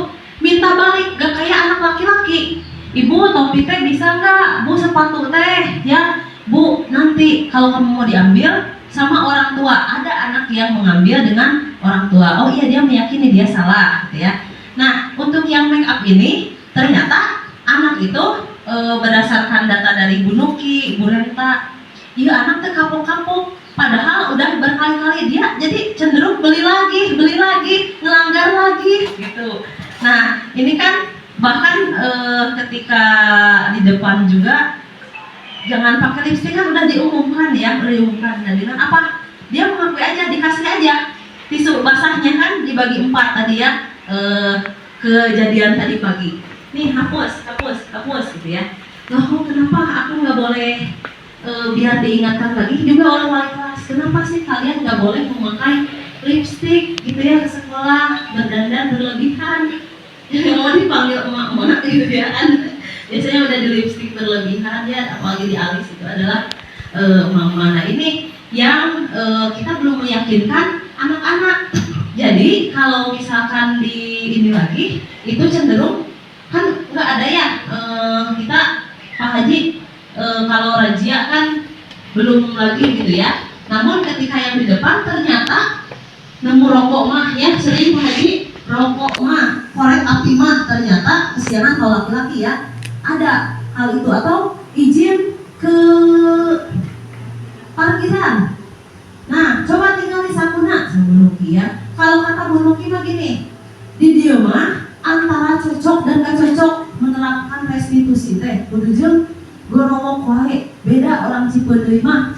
minta balik, gak kayak anak laki-laki. Ibu topi teh bisa nggak? Bu sepatu teh ya, Bu nanti kalau kamu mau diambil sama orang tua. Ada anak yang mengambil dengan orang tua. Oh iya, dia meyakini dia salah, gitu ya. Nah, untuk yang make up ini ternyata anak itu berdasarkan data dari Bu Nuki, Bu Renta, iya anak teh kapok-kapok. Padahal udah berkali-kali dia jadi cenderung beli lagi, ngelanggar lagi gitu. Nah, ini kan bahkan ketika di depan juga jangan pakai lipstik kan udah diumumkan ya, Nah, dengan apa? Dia mengakui aja, dikasih aja tisu basahnya kan dibagi 4 tadi ya, kejadian tadi pagi. Nih hapus gitu ya. Loh, kenapa aku nggak boleh biar diingatkan lagi juga oleh wali kelas, kenapa sih kalian nggak boleh memakai lipstik gitu ya ke sekolah, berdandan berlebihan, mau dipanggil emak-emak gitu ya kan, biasanya udah di lipstik berlebihan ya, apalagi di alis itu adalah emak-emak. Nah, ini yang kita belum meyakinkan anak-anak. Jadi kalau misalkan di ini lagi, itu cenderung kan nggak ada ya, kita Pak Haji kalau razia kan belum lagi gitu ya. Namun ketika yang di depan ternyata nemu rokok mah ya, sering Pak Haji, rokok mah, korek api mah, ternyata kesiangan kalau laki-laki ya. Ada hal itu, atau izin ke parkiran. Nah, coba tinggal di sakuna sama Bu Nuki ya. Kalau kata Bu Nuki mah gini, di dia mah antara cocok dan gak cocok menerapkan restitusi teh kudu jeung gorowok wae, beda orang Cipeudeuy mah.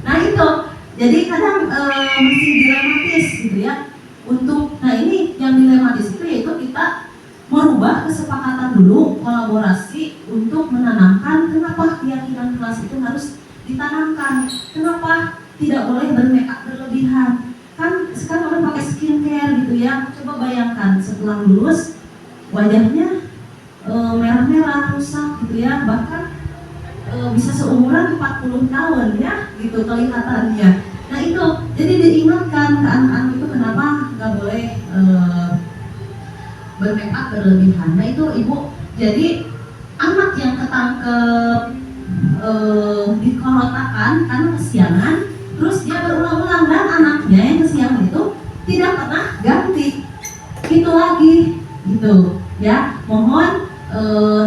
Nah itu, jadi kadang masih dilematis gitu ya. Untuk, nah ini yang dilematis itu yaitu kita merubah kesepakatan dulu, kolaborasi untuk menanamkan kenapa keyakinan kelas itu harus ditanamkan, kenapa tidak boleh bermakeup berlebihan. Kan sekarang orang pakai skincare gitu ya. Coba bayangkan setelah lulus wajahnya merah-merah, rusak gitu ya, bahkan bisa seumuran 40 tahun ya gitu kelihatannya. Nah itu, jadi diingatkan ke anak-anak itu kenapa nggak boleh bermakeup berlebihan. Nah itu Ibu, jadi anak yang ketangkep dikorotakan karena kesiangan, terus dia berulang-ulang, dan anaknya yang kesiangan itu tidak pernah ganti itu lagi gitu ya. Mohon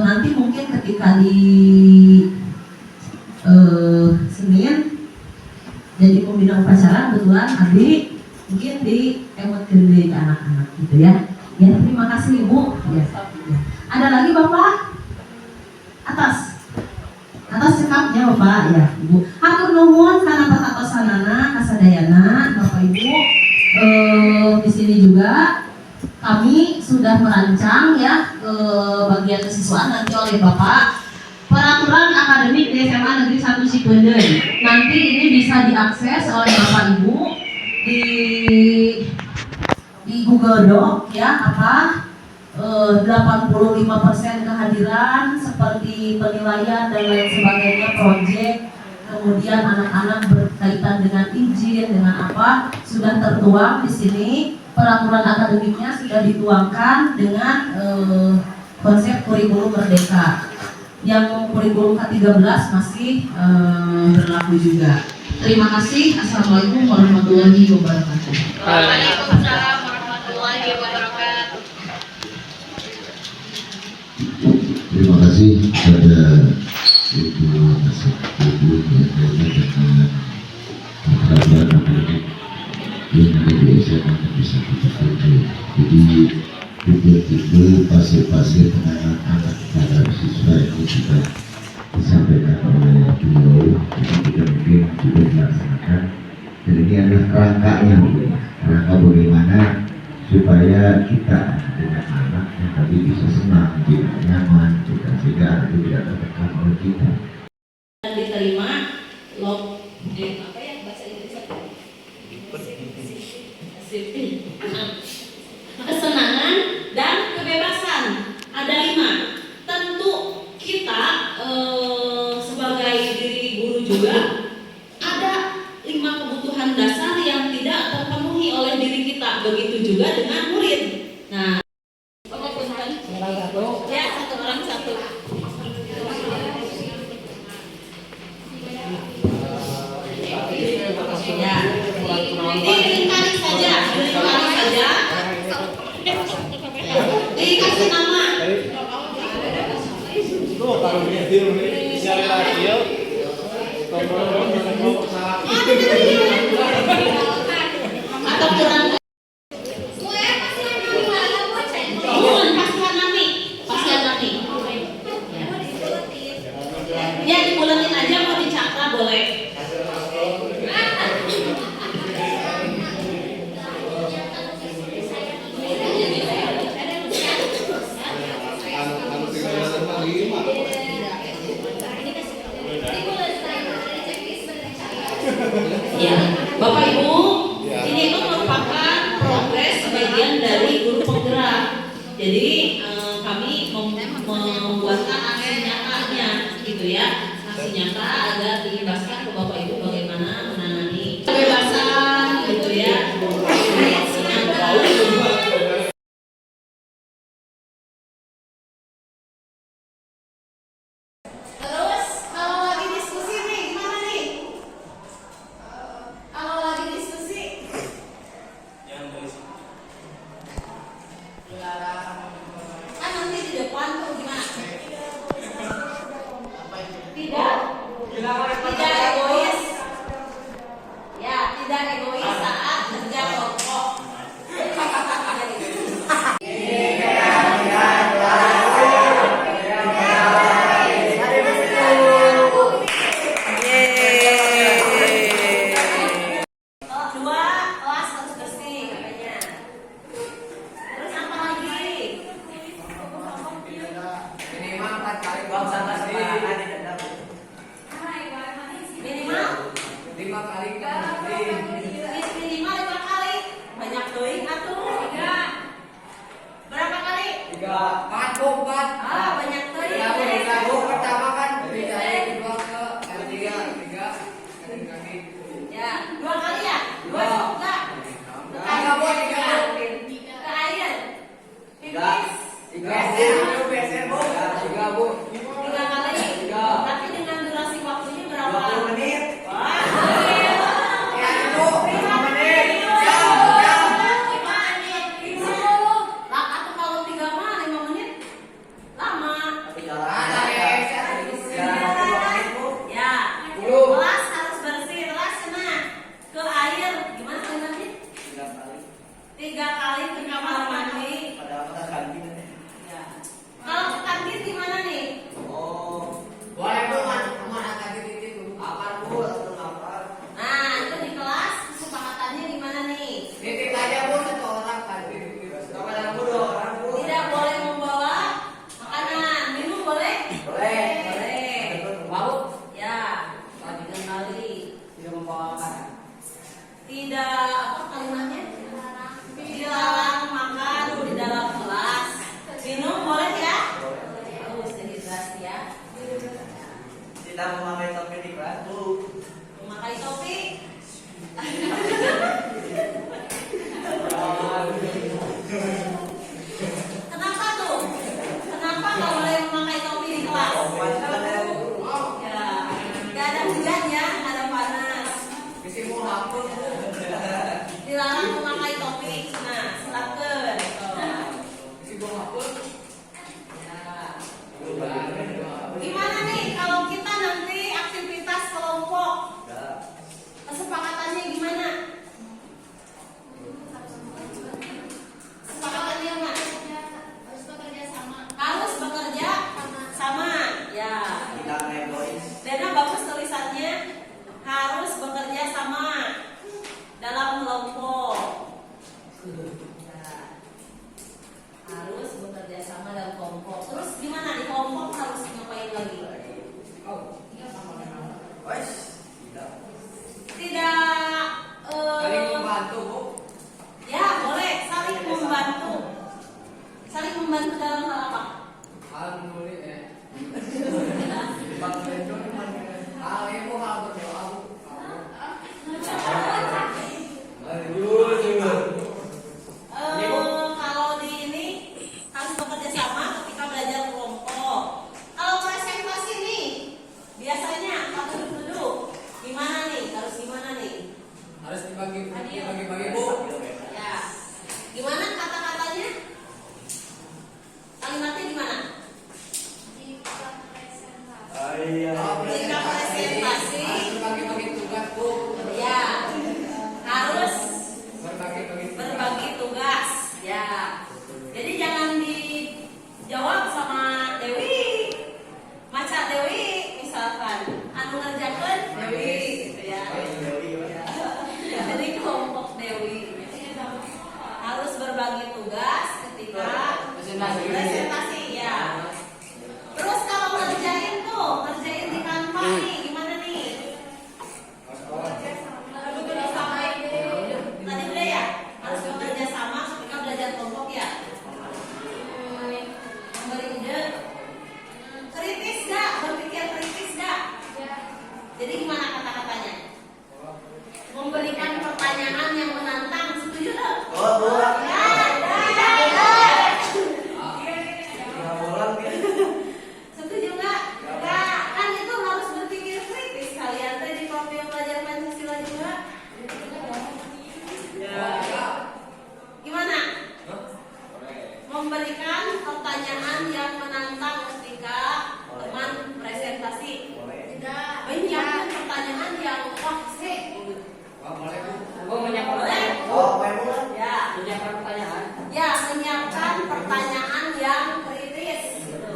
nanti mungkin ketika di Senin jadi pembina upacara, kebetulan Adi mungkin di emotkan ke anak-anak gitu ya. Ya, terima kasih Ibu. Ya. Ada lagi Bapak? Atas cekapnya Bapak ya Ibu. Hatur nuhun kana patosanana kasadayana Bapak Ibu. Di sini juga kami sudah merancang ya bagian kesiswaan nanti oleh Bapak peraturan akademik di SMA Negeri 1 Cipeudeuy. Nanti ini bisa diakses oleh Bapak Ibu di Google Doc ya 85% kehadiran seperti penilaian dan lain sebagainya, proyek, kemudian anak-anak berkaitan dengan izin dengan apa sudah tertuang di sini. Peraturan akademiknya sudah dituangkan dengan konsep kurikulum merdeka. Yang kurikulum K13 masih berlaku juga. Terima kasih. Assalamualaikum warahmatullahi wabarakatuh. Waalaikumsalam warahmatullahi wabarakatuh. Terima kasih kepada Ibu Ibu yang dengan peraturan akademik yang ada di SMA Negeri 1 Cipinang. Jadi tipe-tipe fase-fase penanganan anak para siswa ini sudah disampaikan oleh beliau, jadi tidak mungkin juga dilaksanakan. Dan ini adalah kerangkanya, kerangka bagaimana supaya kita dengan anak yang tadi bisa senang, tidak nyaman, tidak sehingga anak itu tidak tertekan oleh kita. Dan diterima apa ya bahasa Inggrisnya? Kesenangan dan kebebasan. Ada 5. Tentu kita sebagai diri guru juga ada 5 kebutuhan dasar yang tidak terpenuhi oleh diri kita. Begitu juga dengan murid. Nah, ya satu orang satu. Ya, dilingkari saja, dikasih nama. Atau kurang. Pasien nami. Ya dibuletin aja, mau dicatat boleh. Ya, Bapak Ibu, ini itu merupakan progres sebagian dari guru penggerak. Jadi kami membuatkan aksi nyatanya, gitu ya, aksi nyata agar diimbaskan ke Bapak Ibu bagaimana menangani kebebasan, gitu ya. Aksi nyata. Terus kalau lagi diskusi nih gimana nih? Kalau lagi diskusi kan nanti di depan tuh gimana? Tidak egois. Ya, tidak egois saat kerja kelompok. Dua, kelas harus bersih katanya. Terus apa lagi? Minimal 4 kali buang sampah sembarangan di dapur. Minimal 5 kali kan. minimal 5 kali. Banyak doi atuh. 3. Berapa kali? 3. 4. Ah, banyak doi. Pertama kan dari saya dibawa ke R3. Ya, 2 kali ya? 2 enggak? Enggak boleh 3. Ke air. Pipis. 3 Bu. 3 Bu. 3 kali. 3. Tapi dengan durasi waktunya berapa? 20 menit. Wah. Ya itu 5 menit. Lah, atau kalau 3 mah 5 menit lama Tidak memakai topi di kelas, Bu. Memakai topi. Kenapa tuh? Kenapa nggak boleh memakai topi di kelas? Ya, nggak ada hujan ya, nggak ada panas. Dilarang memakai topi. Nah, silakan. Gimana nih kalau kita nanti aktivitas kelompok? Kesepakatannya gimana? Kesepakatannya gimana? Harus bekerja sama. Ya. Tidak egois. Dena bagus tulisannya. Harus bekerja sama dalam kelompok. Ya. Harus bekerja sama dalam kelompok. Terus gimana di kelompok harus ngapain lagi? Wes. Tidak. Tidak Saling membantu, Bu. ya boleh saling membantu. Saling membantu dalam hal apa? Alhamdulillah. Hal itu hal berdoa, Bu. Kalau di ini harus bekerja sama ketika belajar kelompok. Kalau presentasi nih biasanya duduk-duduk. Gimana nih? Harus gimana nih? Harus dibagi-bagi, Bu. Ya. Gimana kata-katanya? Kalimatnya gimana? Jika presentasi, Bagi-bagi tugas, Bu. ya harus Berbagi-bagi berbagi tugas. Ya. Jadi jangan dijawab sama Dewi. Maca Dewi misalkan, anu ngerjakeun Dewi gitu ya. Jadi kelompok Dewi harus berbagi tugas ketika presentasi ya. Terus kalau ngerjain di kantor nih gimana nih? Tadi udah ya, harus bekerja sama ketika belajar kelompok ya. Memberi ide, kritis gak? Berpikir kritis gak? Jadi gimana kata-katanya? Memberikan pertanyaan yang menantang, setuju gak? Setuju nggak? Nggak, kan itu harus berpikir kritis. Kalian tadi di profil belajar Pancasila juga. Gimana? Memberikan pertanyaan yang menantang ketika teman presentasi. Menyiapkan pertanyaan yang wah sih. Boleh? Ya. Menyiapkan pertanyaan. Ya, menyiapkan pertanyaan yang kritis. Gitu.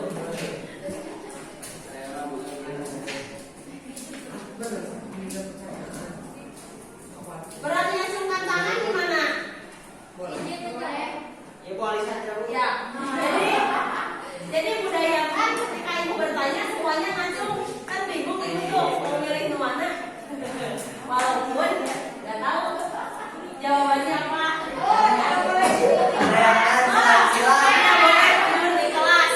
Berani acungkan tangan gimana? Ibu Alisa Ya. Jadi budayakan ketika ibu bertanya semuanya ngacung. Kan bingung ibu tuh mau milih mana. Walaupun nggak tahu jawabannya apa. Di kelas.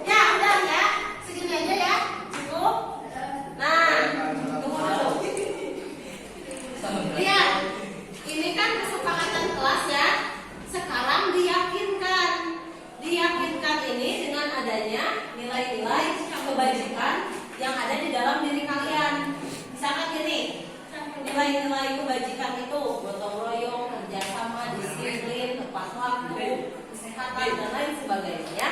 Ya udah ya, segini aja ya, cukup. Nah, tunggu dulu. Lihat, ini kan kesepakatan kelas ya. Sekarang diyakinkan ini dengan adanya nilai-nilai kebajikan yang ada di dalam diri kalian. Misalkan gini, nilai-nilai kebajikan itu gotong royong, kerjasama, disiplin, tepat waktu, kesehatan dan lain sebagainya ya.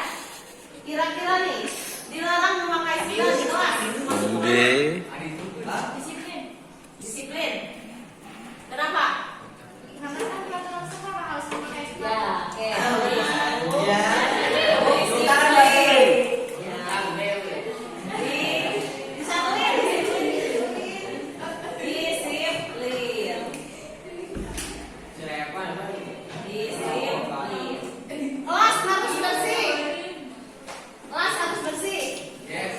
Kira-kira nih, dilarang memakai sendal di kelas. Masuk kemana? Disiplin. Kenapa? Karena kan peraturan sekolah harus memakai Ya, oke. Ya. Kelas harus bersih. Kelas harus bersih. Yes.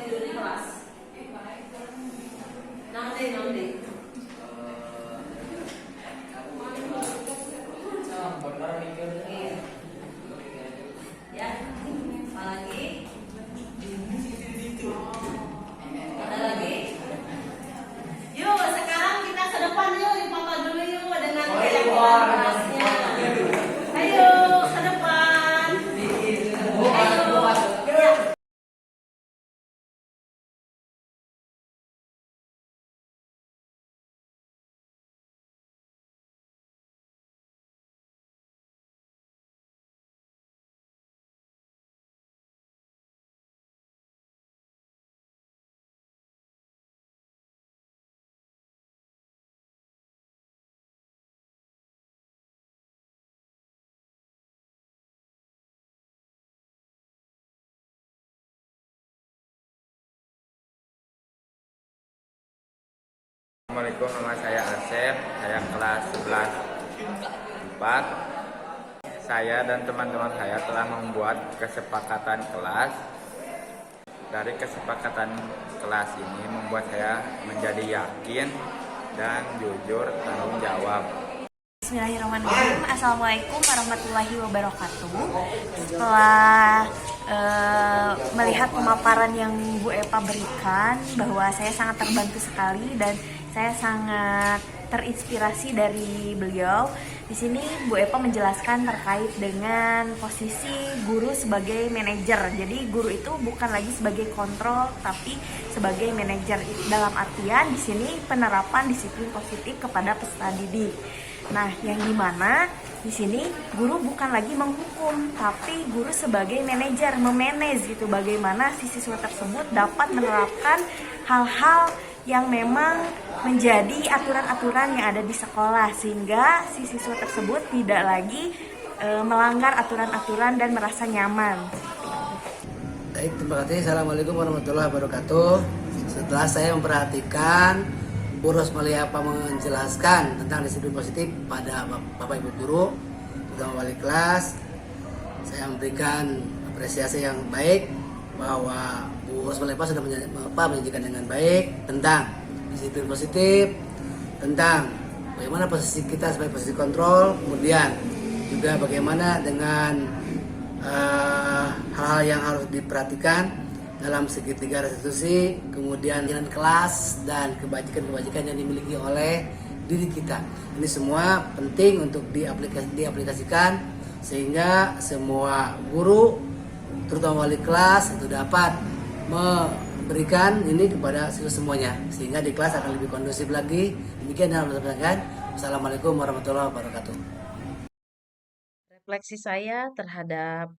tidur di kelas? Nanti. Iya. Ya. Apa lagi? Ada lagi? Yuk, sekarang kita ke depan yuk, foto dulu yuk dengan kegiatan kelasnya. Ayo, ke depan. Ayo. Ya. Assalamualaikum, nama saya Asep, saya kelas 11 4. Saya dan teman-teman saya telah membuat kesepakatan kelas. Dari kesepakatan kelas ini membuat saya menjadi yakin dan jujur tanggung jawab. Bismillahirrahmanirrahim. Assalamualaikum warahmatullahi wabarakatuh. Setelah melihat pemaparan yang Bu Epa berikan, bahwa saya sangat terbantu sekali dan saya sangat terinspirasi dari beliau. Di sini Bu Epa menjelaskan terkait dengan posisi guru sebagai manajer. Jadi guru itu bukan lagi sebagai kontrol, tapi sebagai manajer. Dalam artian di sini penerapan disiplin positif kepada peserta didik. Nah, yang dimana di sini guru bukan lagi menghukum, tapi guru sebagai manajer, memanage gitu, bagaimana si siswa tersebut dapat menerapkan hal-hal yang memang menjadi aturan-aturan yang ada di sekolah, sehingga si siswa tersebut tidak lagi melanggar aturan-aturan dan merasa nyaman. Baik, terima kasih. Assalamualaikum warahmatullahi wabarakatuh. Setelah saya memperhatikan Bu Rosmalia Epa menjelaskan tentang disiplin positif pada Bapak Ibu guru, terutama wali kelas, saya memberikan apresiasi yang baik bahwa Bu Rosmalia Epa sudah menyajikan dengan baik tentang disiplin positif, tentang bagaimana posisi kita sebagai posisi kontrol, kemudian juga bagaimana dengan hal-hal yang harus diperhatikan dalam segitiga restitusi, kemudian jalan kelas dan kebajikan-kebajikan yang dimiliki oleh diri kita. Ini semua penting untuk diaplikasikan sehingga semua guru, terutama wali kelas, itu dapat memberikan ini kepada siswa semuanya, sehingga di kelas akan lebih kondusif lagi. Demikian yang harus saya sampaikan. Assalamualaikum warahmatullahi wabarakatuh. Refleksi saya terhadap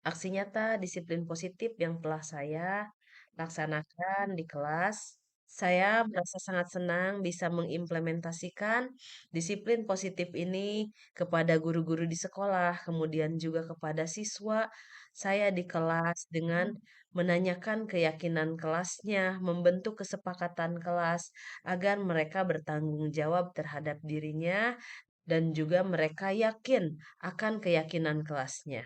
aksi nyata disiplin positif yang telah saya laksanakan di kelas. Saya merasa sangat senang bisa mengimplementasikan disiplin positif ini kepada guru-guru di sekolah, kemudian juga kepada siswa saya di kelas dengan menanyakan keyakinan kelasnya, membentuk kesepakatan kelas agar mereka bertanggung jawab terhadap dirinya dan juga mereka yakin akan keyakinan kelasnya.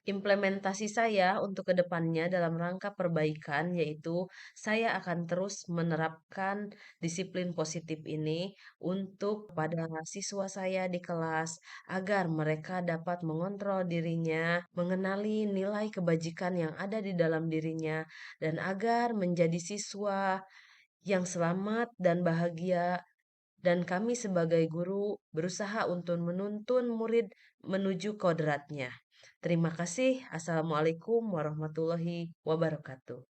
Implementasi saya untuk kedepannya dalam rangka perbaikan yaitu saya akan terus menerapkan disiplin positif ini untuk pada siswa saya di kelas agar mereka dapat mengontrol dirinya, mengenali nilai kebajikan yang ada di dalam dirinya, dan agar menjadi siswa yang selamat dan bahagia. Dan kami sebagai guru berusaha untuk menuntun murid menuju kodratnya. Terima kasih. Assalamualaikum warahmatullahi wabarakatuh.